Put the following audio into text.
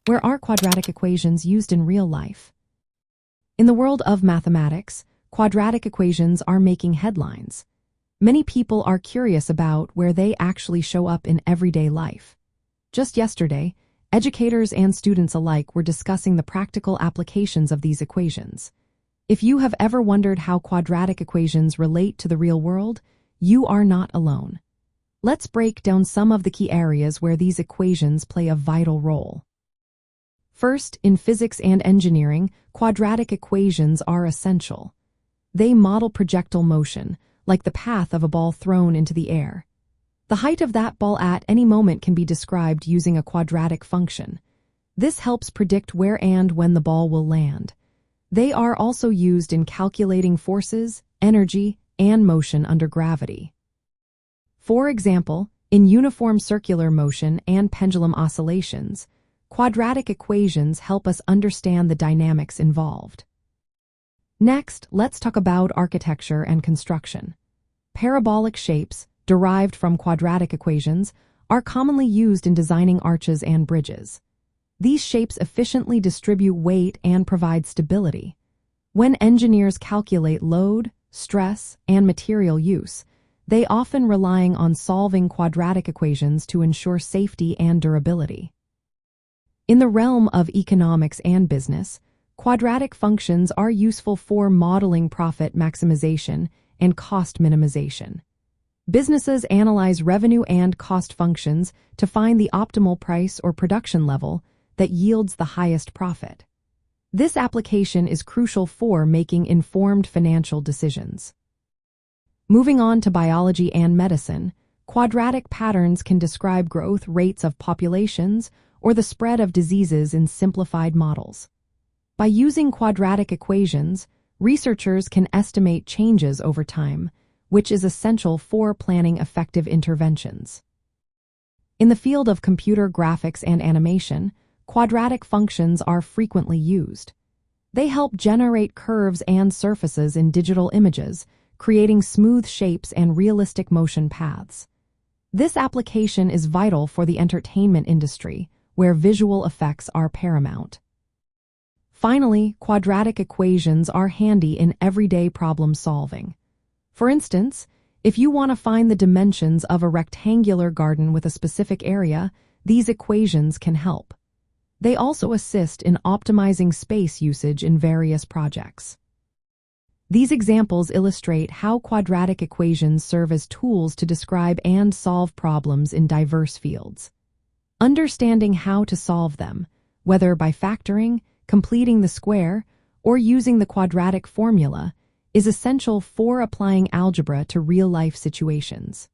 where are quadratic equations used in real life? In the world of mathematics, quadratic equations are making headlines. Many people are curious about where they actually show up in everyday life. Just yesterday, educators and students alike were discussing the practical applications of these equations. If you have ever wondered how quadratic equations relate to the real world, you are not alone. Let's break down some of the key areas where these equations play a vital role. First, in physics and engineering, quadratic equations are essential. They model projectile motion, like the path of a ball thrown into the air. The height of that ball at any moment can be described using a quadratic function. This helps predict where and when the ball will land. They are also used in calculating forces, energy, and motion under gravity. For example, in uniform circular motion and pendulum oscillations, quadratic equations help us understand the dynamics involved. Next, let's talk about architecture and construction. Parabolic shapes, derived from quadratic equations, are commonly used in designing arches and bridges. These shapes efficiently distribute weight and provide stability. When engineers calculate load, stress, and material use, they often rely on solving quadratic equations to ensure safety and durability. In the realm of economics and business, quadratic functions are useful for modeling profit maximization and cost minimization. Businesses analyze revenue and cost functions to find the optimal price or production level that yields the highest profit. This application is crucial for making informed financial decisions. Moving on to biology and medicine, quadratic patterns can describe growth rates of populations or the spread of diseases in simplified models. By using quadratic equations, researchers can estimate changes over time, which is essential for planning effective interventions. In the field of computer graphics and animation, quadratic functions are frequently used. They help generate curves and surfaces in digital images, creating smooth shapes and realistic motion paths. This application is vital for the entertainment industry, where visual effects are paramount. Finally, quadratic equations are handy in everyday problem solving. For instance, if you want to find the dimensions of a rectangular garden with a specific area, these equations can help. They also assist in optimizing space usage in various projects. These examples illustrate how quadratic equations serve as tools to describe and solve problems in diverse fields. Understanding how to solve them, whether by factoring, completing the square, or using the quadratic formula, is essential for applying algebra to real-life situations.